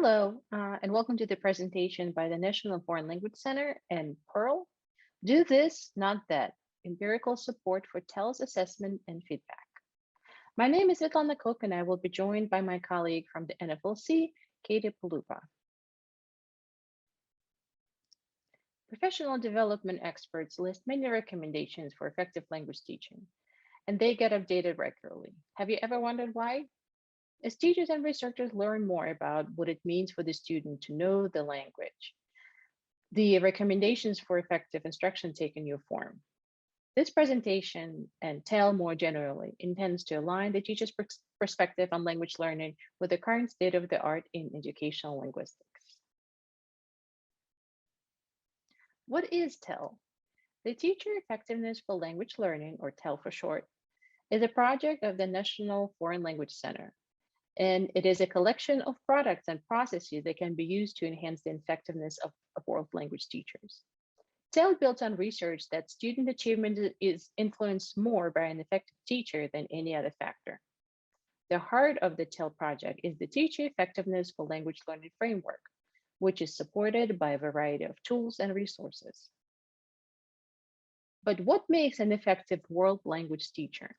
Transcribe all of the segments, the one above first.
Hello, and welcome to the presentation by the National Foreign Language Center and Pearl. Do this, not that. Empirical support for TELS assessment and feedback. My name is Svetlana, and I will be joined by my colleague from the NFLC, Katie Pulupa. Professional development experts list many recommendations for effective language teaching, and they get updated regularly. Have you ever wondered why? As teachers and researchers learn more about what it means for the student to know the language, the recommendations for effective instruction take a new form. This presentation and TEL more generally intends to align the teacher's perspective on language learning with the current state of the art in educational linguistics. What is TEL? The Teacher Effectiveness for Language Learning, or TEL for short, is a project of the National Foreign Language Center, and it is a collection of products and processes that can be used to enhance the effectiveness of world language teachers. TEL built on research that student achievement is influenced more by an effective teacher than any other factor. The heart of the TEL project is the Teacher Effectiveness for Language Learning framework, which is supported by a variety of tools and resources. But what makes an effective world language teacher?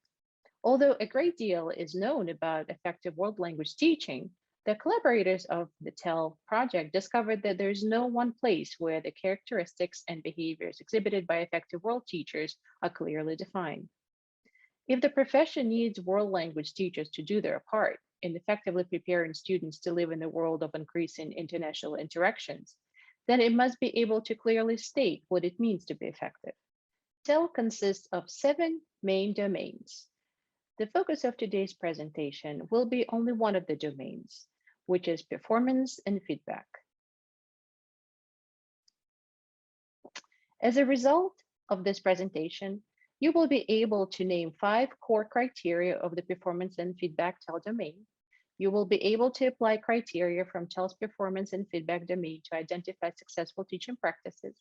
Although a great deal is known about effective world language teaching, the collaborators of the TEL project discovered that there is no one place where the characteristics and behaviors exhibited by effective world teachers are clearly defined. If the profession needs world language teachers to do their part in effectively preparing students to live in a world of increasing international interactions, then it must be able to clearly state what it means to be effective. TEL consists of 7 main domains. The focus of today's presentation will be only one of the domains, which is performance and feedback. As a result of this presentation, you will be able to name 5 core criteria of the performance and feedback TEL domain. You will be able to apply criteria from TEL's performance and feedback domain to identify successful teaching practices.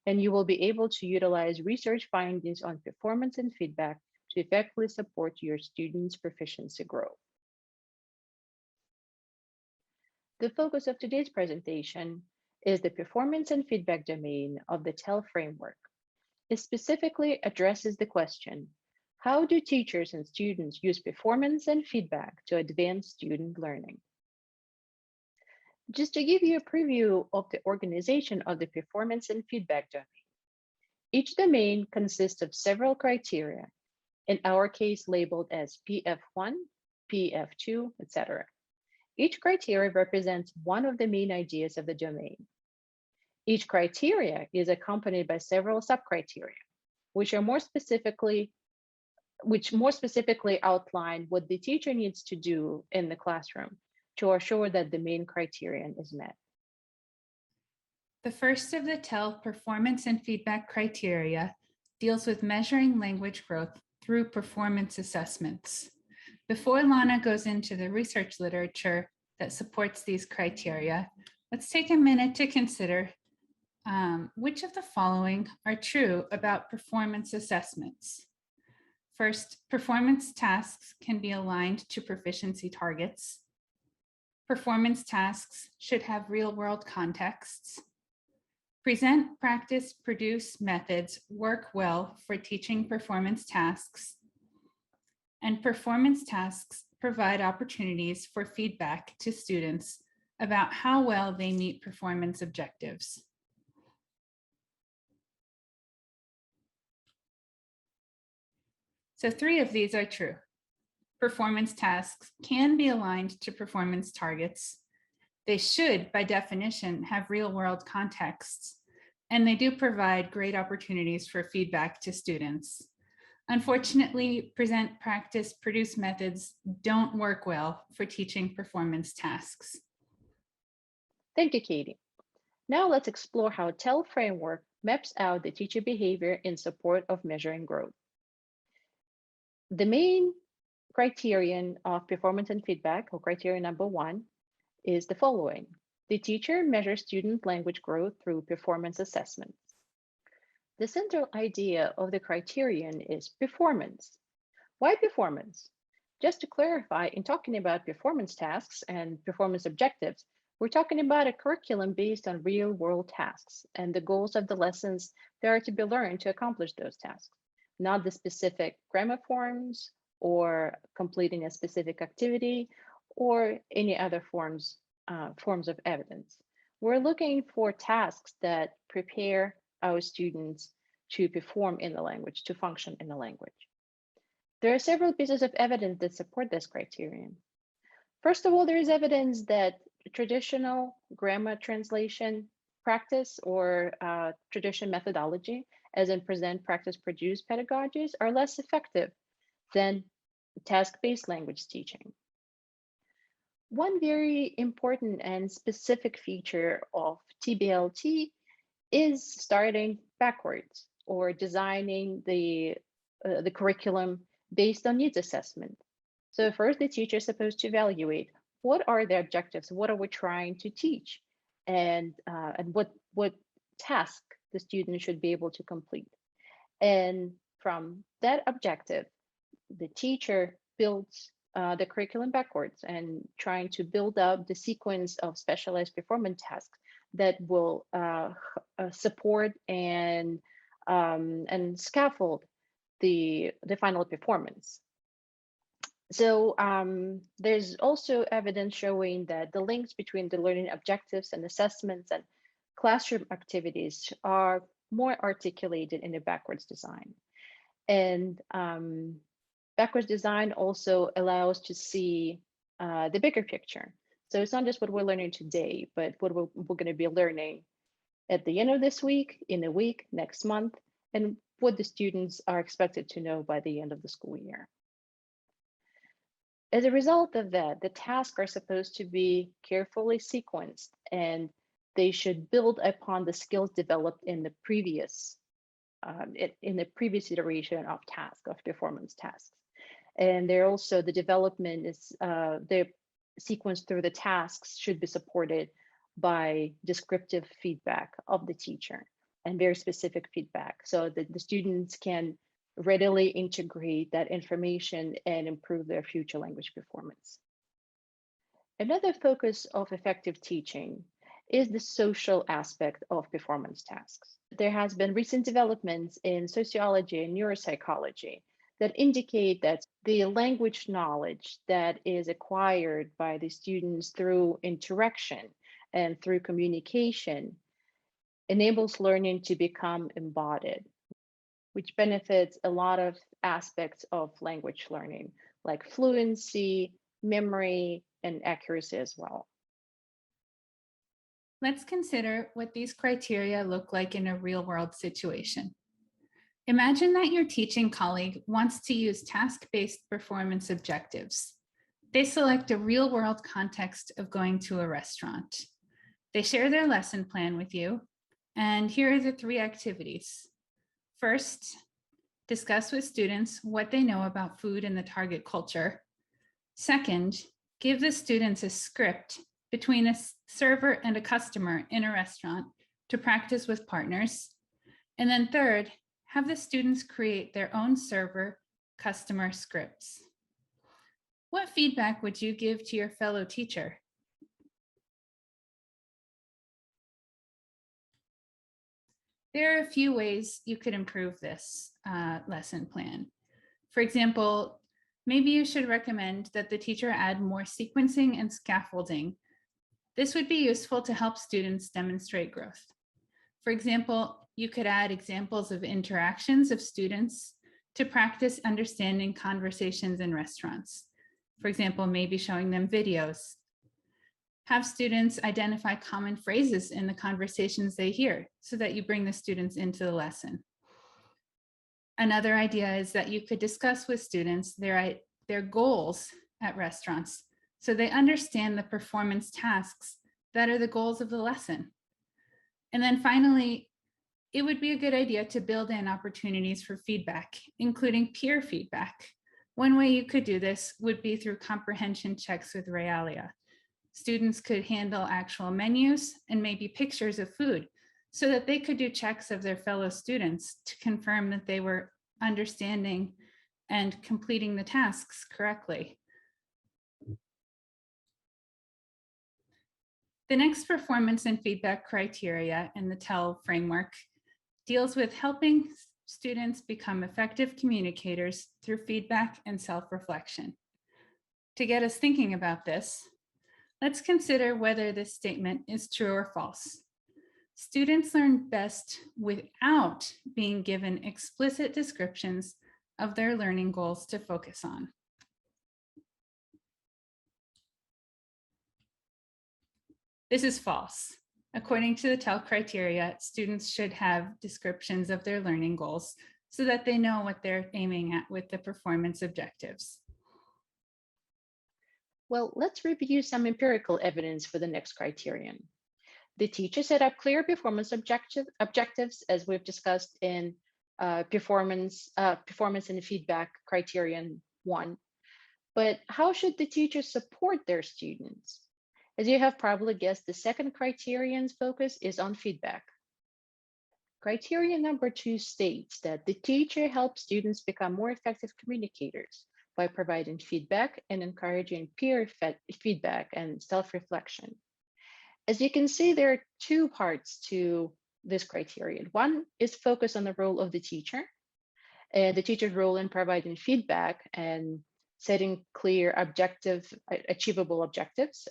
And you will be able to utilize research findings on performance and feedback to effectively support your students' proficiency growth. The focus of today's presentation is the performance and feedback domain of the TEL framework. It specifically addresses the question, how do teachers and students use performance and feedback to advance student learning? Just to give you a preview of the organization of the performance and feedback domain, each domain consists of several criteria, in our case labeled as PF1, PF2, etc. Each criteria represents one of the main ideas of the domain. Each criteria is accompanied by several subcriteria, which more specifically outline what the teacher needs to do in the classroom to assure that the main criterion is met. The first of the TEL performance and feedback criteria deals with measuring language growth through performance assessments. Before Lana goes into the research literature that supports these criteria, let's take a minute to consider which of the following are true about performance assessments. First, performance tasks can be aligned to proficiency targets. Performance tasks should have real-world contexts. Present, practice, produce methods work well for teaching performance tasks. And performance tasks provide opportunities for feedback to students about how well they meet performance objectives. So 3 of these are true. Performance tasks can be aligned to performance targets. They should, by definition, have real-world contexts, and they do provide great opportunities for feedback to students. Unfortunately, present, practice, produce methods don't work well for teaching performance tasks. Thank you, Katie. Now let's explore how TEL framework maps out the teacher behavior in support of measuring growth. The main criterion of performance and feedback, or criteria number 1, is the following. The teacher measures student language growth through performance assessments. The central idea of the criterion is performance. Why performance? Just to clarify, in talking about performance tasks and performance objectives, We're talking about a curriculum based on real world tasks and the goals of the lessons that are to be learned to accomplish those tasks, not the specific grammar forms or completing a specific activity or any other forms of evidence. We're looking for tasks that prepare our students to perform in the language, to function in the language. There are several pieces of evidence that support this criterion. First of all, there is evidence that traditional grammar translation practice or tradition methodology, as in present, practice, produce pedagogies, are less effective than task-based language teaching. One very important and specific feature of TBLT is starting backwards or designing the curriculum based on needs assessment. So first, the teacher is supposed to evaluate what are the objectives, what are we trying to teach, and what task the student should be able to complete. And from that objective, the teacher builds the curriculum backwards and trying to build up the sequence of specialized performance tasks that will support and scaffold the final performance. So there's also evidence showing that the links between the learning objectives and assessments and classroom activities are more articulated in a backwards design. And backwards design also allows to see the bigger picture. So it's not just what we're learning today, but what we're going to be learning at the end of this week, in a week, next month, and what the students are expected to know by the end of the school year. As a result of that, the tasks are supposed to be carefully sequenced, and they should build upon the skills developed in the previous iteration of performance tasks. And they're also, the development is, the sequence through the tasks should be supported by descriptive feedback of the teacher and very specific feedback so that the students can readily integrate that information and improve their future language performance. Another focus of effective teaching is the social aspect of performance tasks. There has been recent developments in sociology and neuropsychology that indicate that the language knowledge that is acquired by the students through interaction and through communication enables learning to become embodied, which benefits a lot of aspects of language learning, like fluency, memory, and accuracy as well. Let's consider what these criteria look like in a real-world situation. Imagine that your teaching colleague wants to use task-based performance objectives. They select a real-world context of going to a restaurant. They share their lesson plan with you, and here are the 3 activities. First, discuss with students what they know about food in the target culture. Second, give the students a script between a server and a customer in a restaurant to practice with partners. And then third, have the students create their own server customer scripts. What feedback would you give to your fellow teacher? There are a few ways you could improve this lesson plan. For example, maybe you should recommend that the teacher add more sequencing and scaffolding. This would be useful to help students demonstrate growth. For example, you could add examples of interactions of students to practice understanding conversations in restaurants. For example, maybe showing them videos. Have students identify common phrases in the conversations they hear so that you bring the students into the lesson. Another idea is that you could discuss with students their goals at restaurants so they understand the performance tasks that are the goals of the lesson. And then finally, it would be a good idea to build in opportunities for feedback, including peer feedback. One way you could do this would be through comprehension checks with realia. Students could handle actual menus and maybe pictures of food so that they could do checks of their fellow students to confirm that they were understanding and completing the tasks correctly. The next performance and feedback criteria in the TEL framework deals with helping students become effective communicators through feedback and self-reflection. To get us thinking about this, let's consider whether this statement is true or false. Students learn best without being given explicit descriptions of their learning goals to focus on. This is false. According to the TEL criteria, students should have descriptions of their learning goals so that they know what they're aiming at with the performance objectives. Well, let's review some empirical evidence for the next criterion. The teacher set up clear performance objectives, as we've discussed in performance and feedback criterion 1. But how should the teacher support their students? As you have probably guessed, the second criterion's focus is on feedback. Criterion number 2 states that the teacher helps students become more effective communicators by providing feedback and encouraging peer feedback and self-reflection. As you can see, there are 2 parts to this criterion. One is focus on the role of the teacher, and the teacher's role in providing feedback and setting clear, achievable objectives.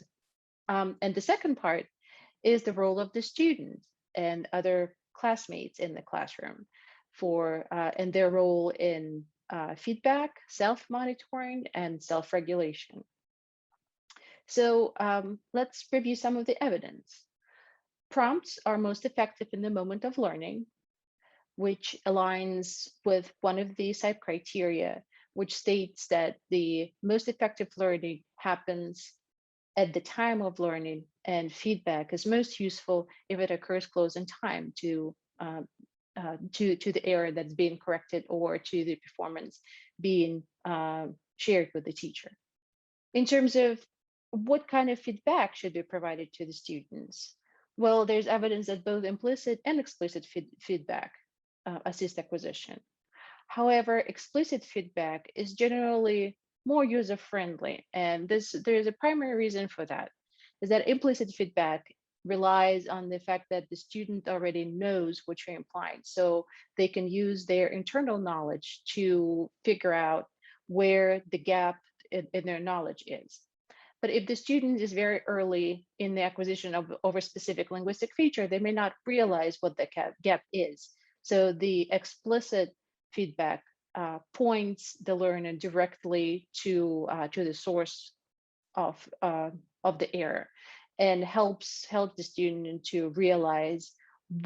And the second part is the role of the student and other classmates in the classroom and their role in feedback, self-monitoring, and self-regulation. So let's review some of the evidence. Prompts are most effective in the moment of learning, which aligns with one of the SIPE criteria, which states that the most effective learning happens at the time of learning, and feedback is most useful if it occurs close in time to the error that's being corrected or to the performance being shared with the teacher. In terms of what kind of feedback should be provided to the students? Well, there's evidence that both implicit and explicit feedback assist acquisition. However, explicit feedback is generally more user-friendly, and there's a primary reason for that, is that implicit feedback relies on the fact that the student already knows what you're implying, so they can use their internal knowledge to figure out where the gap in their knowledge is. But if the student is very early in the acquisition of a specific linguistic feature, they may not realize what the gap is. So the explicit feedback points the learner directly to the source of the error, and helps the student to realize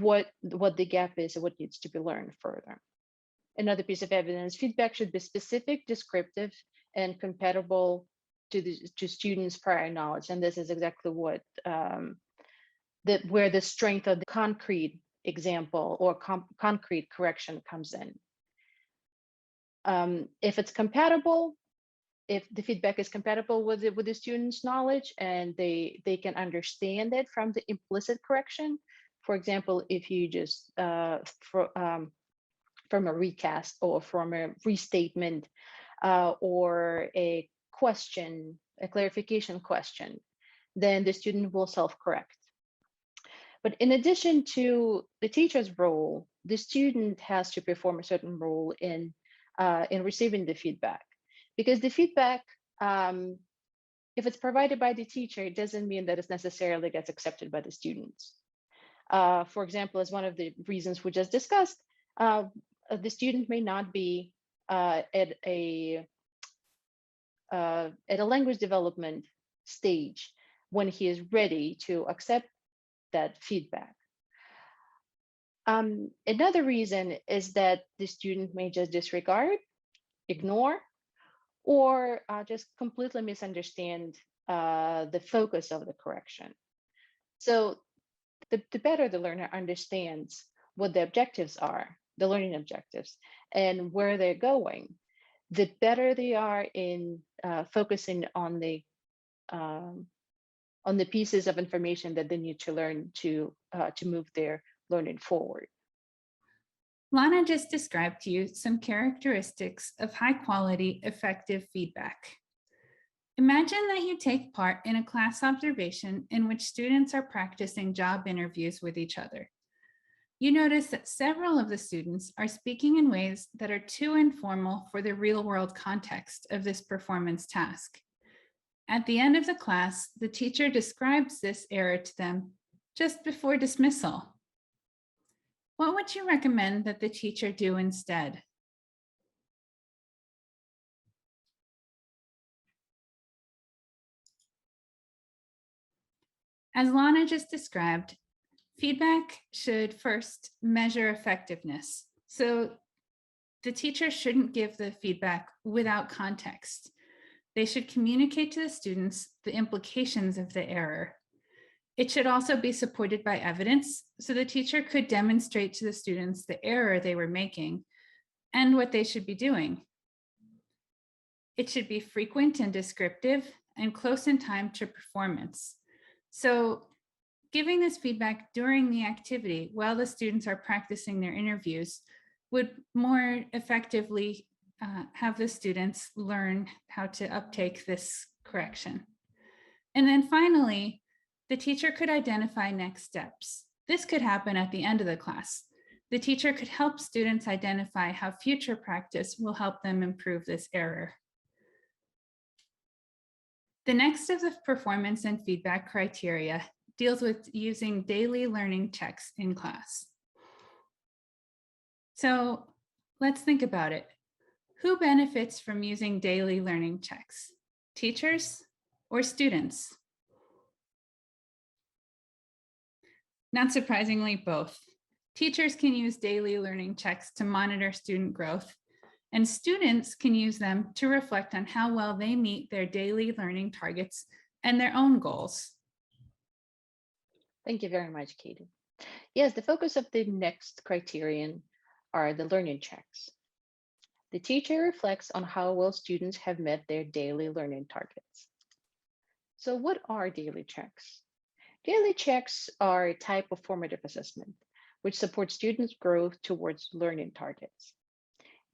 what the gap is and what needs to be learned further. Another piece of evidence: feedback should be specific, descriptive, and compatible to students' prior knowledge, and this is exactly what where the strength of the concrete example or concrete correction comes in. If it's compatible, if the feedback is compatible with the student's knowledge and they can understand it from the implicit correction. For example, if you just from a recast or from a restatement or a question, a clarification question, then the student will self-correct. But in addition to the teacher's role, the student has to perform a certain role in receiving the feedback, because the feedback, if it's provided by the teacher, it doesn't mean that it necessarily gets accepted by the students. For example, as one of the reasons we just discussed, the student may not be at a language development stage when he is ready to accept that feedback. Another reason is that the student may just disregard, ignore, or just completely misunderstand the focus of the correction. So the better the learner understands what the objectives are, the learning objectives, and where they're going, the better they are in focusing on the pieces of information that they need to learn to move their learning forward. Lana just described to you some characteristics of high quality, effective feedback. Imagine that you take part in a class observation in which students are practicing job interviews with each other. You notice that several of the students are speaking in ways that are too informal for the real-world context of this performance task. At the end of the class, the teacher describes this error to them just before dismissal. What would you recommend that the teacher do instead? As Lana just described, feedback should first measure effectiveness. So the teacher shouldn't give the feedback without context. They should communicate to the students the implications of the error. It should also be supported by evidence, so the teacher could demonstrate to the students the error they were making and what they should be doing. It should be frequent and descriptive and close in time to performance. So giving this feedback during the activity while the students are practicing their interviews would more effectively have the students learn how to uptake this correction. And then finally, the teacher could identify next steps. This could happen at the end of the class. The teacher could help students identify how future practice will help them improve this error. The next of the performance and feedback criteria deals with using daily learning checks in class. So let's think about it. Who benefits from using daily learning checks? Teachers or students? Not surprisingly, both. Teachers can use daily learning checks to monitor student growth, and students can use them to reflect on how well they meet their daily learning targets and their own goals. Thank you very much, Katie. Yes, the focus of the next criterion are the learning checks. The teacher reflects on how well students have met their daily learning targets. So what are daily checks? Daily checks are a type of formative assessment which supports students' growth towards learning targets.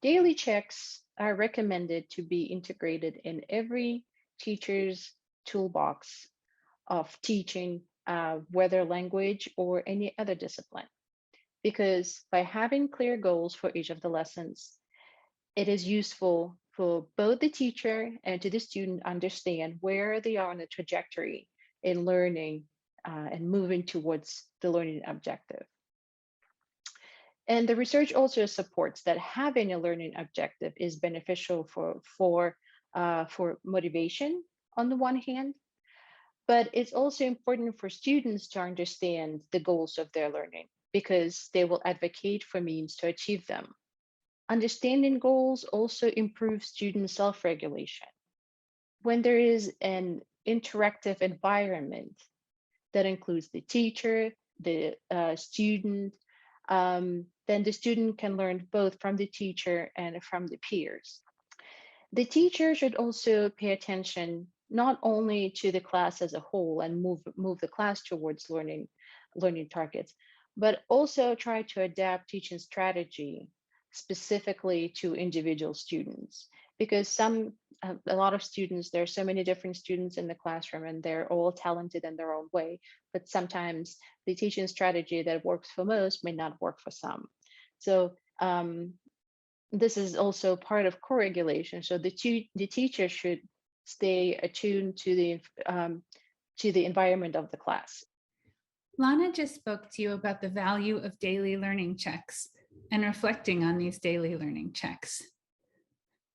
Daily checks are recommended to be integrated in every teacher's toolbox of teaching, whether language or any other discipline, because by having clear goals for each of the lessons, it is useful for both the teacher and to the student understand where they are on the trajectory in learning and moving towards the learning objective. And the research also supports that having a learning objective is beneficial for motivation on the one hand, but it's also important for students to understand the goals of their learning because they will advocate for means to achieve them. Understanding goals also improves student self-regulation. When there is an interactive environment that includes the teacher, the student, then the student can learn both from the teacher and from the peers. The teacher should also pay attention not only to the class as a whole and move the class towards learning targets, but also try to adapt teaching strategy specifically to individual students, because a lot of students, there are so many different students in the classroom and they're all talented in their own way, but sometimes the teaching strategy that works for most may not work for some. So this is also part of co-regulation. So the teacher should stay attuned to the environment of the class. Lana just spoke to you about the value of daily learning checks and reflecting on these daily learning checks.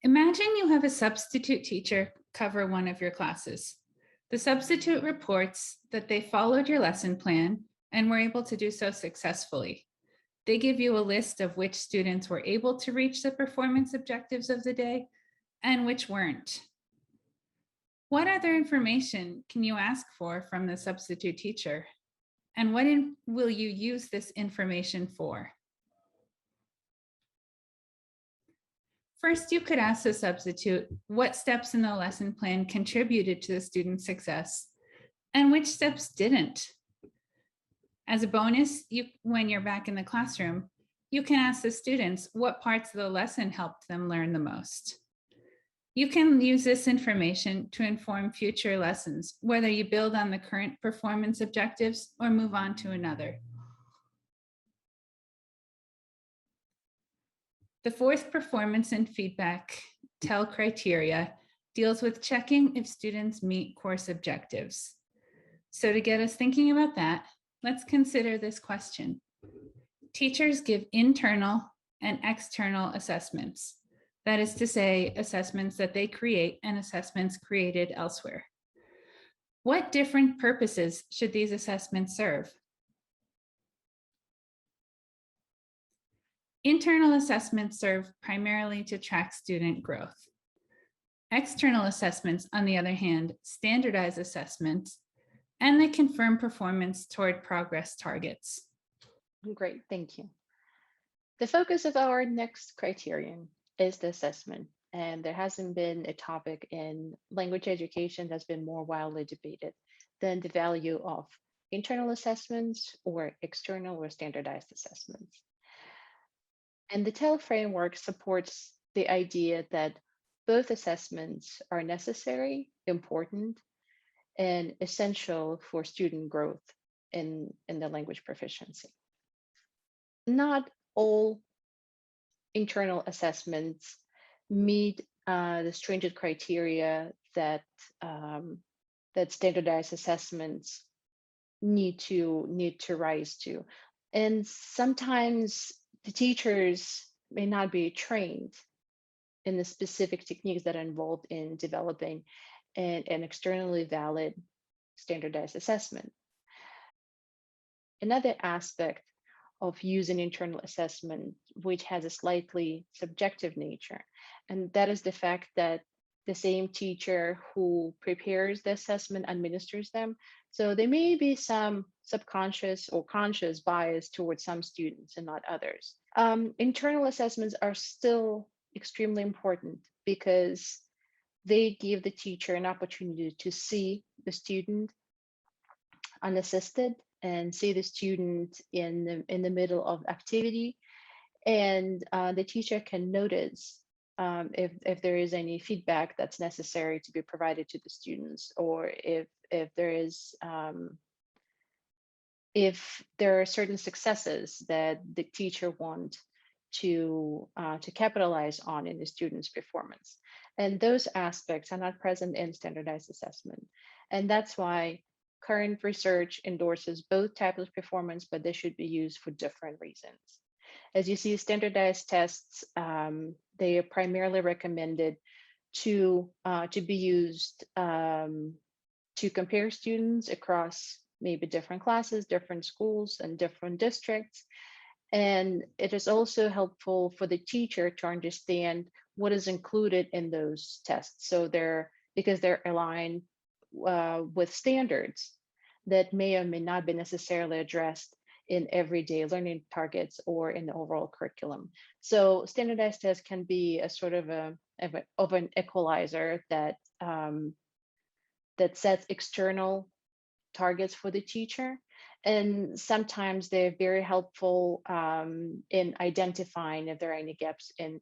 Imagine you have a substitute teacher cover one of your classes. The substitute reports that they followed your lesson plan and were able to do so successfully. They give you a list of which students were able to reach the performance objectives of the day and which weren't. What other information can you ask for from the substitute teacher? And what will you use this information for? First, you could ask the substitute what steps in the lesson plan contributed to the student's success and which steps didn't. As a bonus, when you're back in the classroom, you can ask the students what parts of the lesson helped them learn the most. You can use this information to inform future lessons, whether you build on the current performance objectives or move on to another. The fourth performance and feedback TEL criteria deals with checking if students meet course objectives. So to get us thinking about that, let's consider this question. Teachers give internal and external assessments. That is to say, assessments that they create and assessments created elsewhere. What different purposes should these assessments serve? Internal assessments serve primarily to track student growth. External assessments, on the other hand, standardize assessments, and they confirm performance toward progress targets. Great, thank you. The focus of our next criterion is the assessment, and there hasn't been a topic in language education that's been more widely debated than the value of internal assessments or external or standardized assessments. And the TEL framework supports the idea that both assessments are necessary, important, and essential for student growth in the language proficiency. Not all internal assessments meet the stringent criteria that that standardized assessments need to rise to, and sometimes the teachers may not be trained in the specific techniques that are involved in developing an externally valid standardized assessment. Another aspect of using internal assessment, which has a slightly subjective nature, and that is the fact that the same teacher who prepares the assessment administers them. So there may be some subconscious or conscious bias towards some students and not others. Internal assessments are still extremely important because they give the teacher an opportunity to see the student unassisted and see the student in the middle of activity, and the teacher can notice if there is any feedback that's necessary to be provided to the students, or if there is if there are certain successes that the teacher want to capitalize on in the student's performance. And those aspects are not present in standardized assessment. And that's why current research endorses both types of performance, but they should be used for different reasons. As you see, standardized tests, they are primarily recommended to be used to compare students across maybe different classes, different schools, and different districts. And it is also helpful for the teacher to understand what is included in those tests. So because they're aligned with standards that may or may not be necessarily addressed in everyday learning targets or in the overall curriculum. So standardized tests can be a sort of an equalizer that that sets external targets for the teacher. And sometimes they're very helpful in identifying if there are any gaps in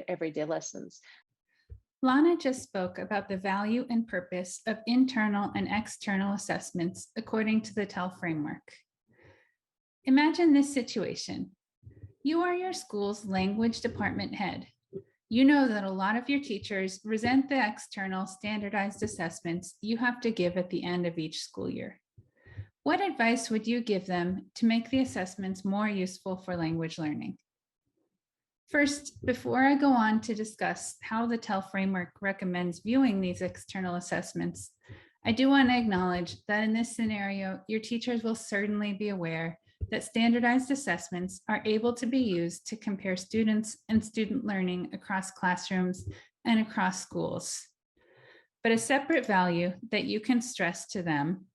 everyday lessons. Lana just spoke about the value and purpose of internal and external assessments according to the TEL framework. Imagine this situation. You are your school's language department head. You know that a lot of your teachers resent the external standardized assessments you have to give at the end of each school year. What advice would you give them to make the assessments more useful for language learning? First, before I go on to discuss how the TEL framework recommends viewing these external assessments, I do want to acknowledge that in this scenario, your teachers will certainly be aware that standardized assessments are able to be used to compare students and student learning across classrooms and across schools. But a separate value that you can stress to them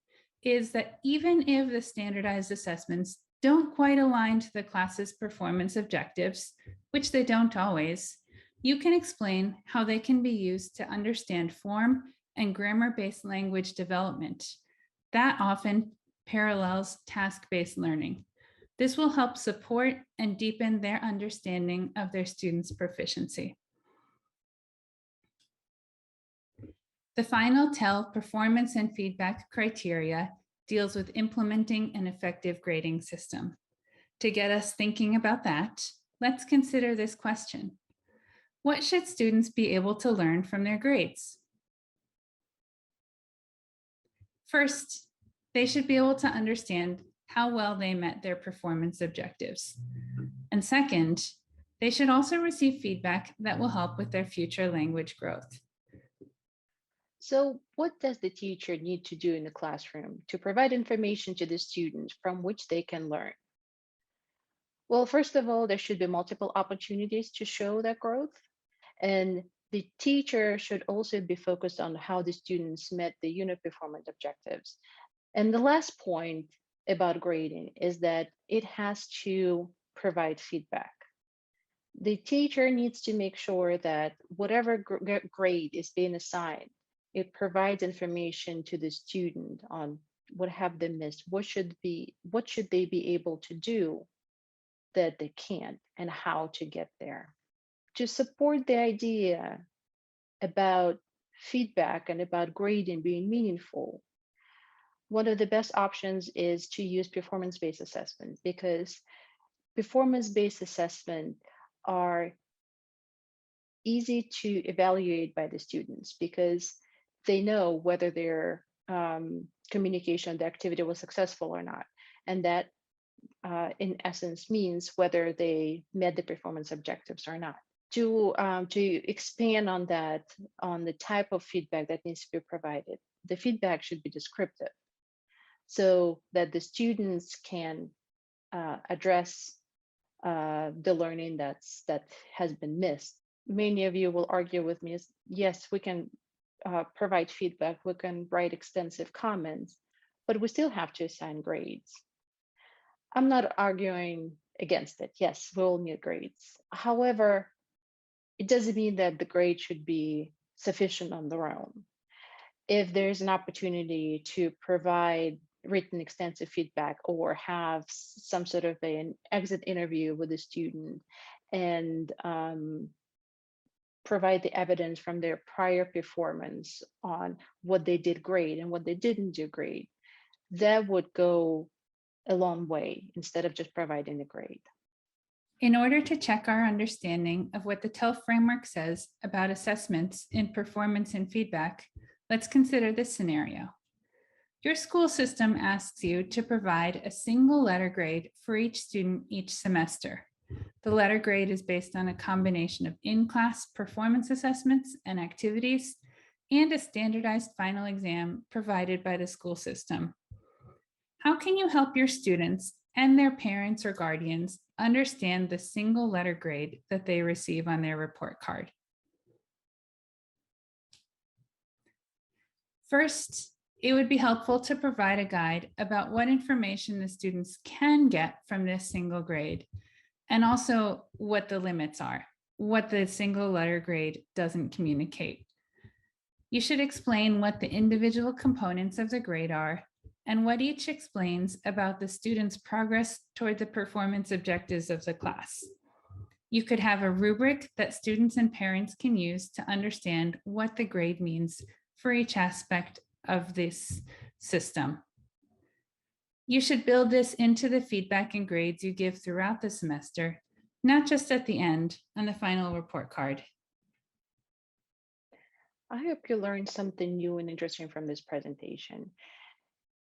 is that even if the standardized assessments don't quite align to the class's performance objectives, which they don't always, you can explain how they can be used to understand form and grammar-based language development. That often parallels task-based learning. This will help support and deepen their understanding of their students' proficiency. The final TEL performance and feedback criteria deals with implementing an effective grading system. To get us thinking about that, let's consider this question. What should students be able to learn from their grades? First, they should be able to understand how well they met their performance objectives. And second, they should also receive feedback that will help with their future language growth. So what does the teacher need to do in the classroom to provide information to the student from which they can learn? Well, first of all, there should be multiple opportunities to show that growth. And the teacher should also be focused on how the students met the unit performance objectives. And the last point about grading is that it has to provide feedback. The teacher needs to make sure that whatever grade is being assigned, it provides information to the student on what have they missed, what should they be able to do that they can't, and how to get there. To support the idea about feedback and about grading being meaningful, one of the best options is to use performance-based assessment, because performance-based assessment are easy to evaluate by the students because they know whether their communication, the activity was successful or not. And that in essence means whether they met the performance objectives or not. To expand on that, on the type of feedback that needs to be provided, the feedback should be descriptive so that the students can address the learning that has been missed. Many of you will argue with me, yes, we can provide feedback, we can write extensive comments, but we still have to assign grades. I'm not arguing against it. Yes, we all need grades. However, it doesn't mean that the grade should be sufficient on their own. If there's an opportunity to provide written extensive feedback or have some sort of an exit interview with a student and provide the evidence from their prior performance on what they did great and what they didn't do great, that would go a long way instead of just providing a grade. In order to check our understanding of what the TEL framework says about assessments in performance and feedback, let's consider this scenario. Your school system asks you to provide a single letter grade for each student each semester. The letter grade is based on a combination of in-class performance assessments and activities and a standardized final exam provided by the school system. How can you help your students and their parents or guardians understand the single letter grade that they receive on their report card? First, it would be helpful to provide a guide about what information the students can get from this single grade, and also what the limits are, what the single letter grade doesn't communicate. You should explain what the individual components of the grade are and what each explains about the student's progress toward the performance objectives of the class. You could have a rubric that students and parents can use to understand what the grade means for each aspect of this system. You should build this into the feedback and grades you give throughout the semester, not just at the end on the final report card. I hope you learned something new and interesting from this presentation.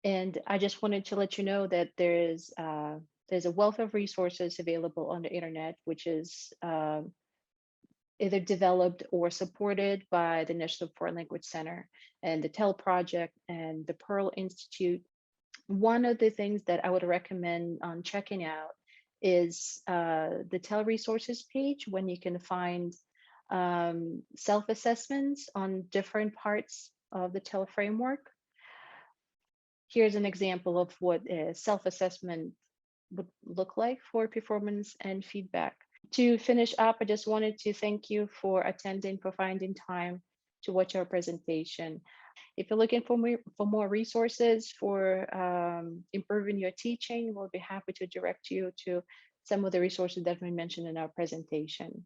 And I just wanted to let you know that there's a wealth of resources available on the internet, which is either developed or supported by the National Foreign Language Center and the TEL Project and the Pearl Institute. One of the things that I would recommend on checking out is the TEL resources page, when you can find self-assessments on different parts of the TEL framework. Here's an example of what a self-assessment would look like for performance and feedback. To finish up, I just wanted to thank you for attending, for finding time to watch our presentation. If you're looking for more resources for improving your teaching, we'll be happy to direct you to some of the resources that we mentioned in our presentation.